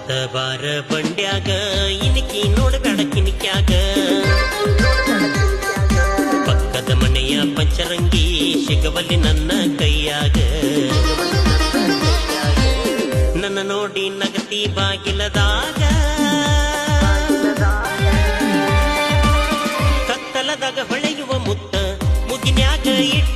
ಹತ್ತ ಬಾರ ಬಂಡ್ಯಾಗ ಇನಿಕಿ ನೋಡಬೇಡ ಕಿನಿಕ್ಯಾಗ ಪಕ್ಕದ ಮನೆಯ ಪಂಚರಂಗಿ ಸಿಗವಲ್ಲಿ ನನ್ನ ಕೈಯಾಗ ನನ್ನ ನೋಡಿ ನಗತಿ ಬಾಗಿಲದಾಗ ಕತ್ತಲದಾಗ ಹೊಳೆಯುವ ಮುತ್ತ ಮುಗಿನ್ಯಾಗ ಇಟ್ಟ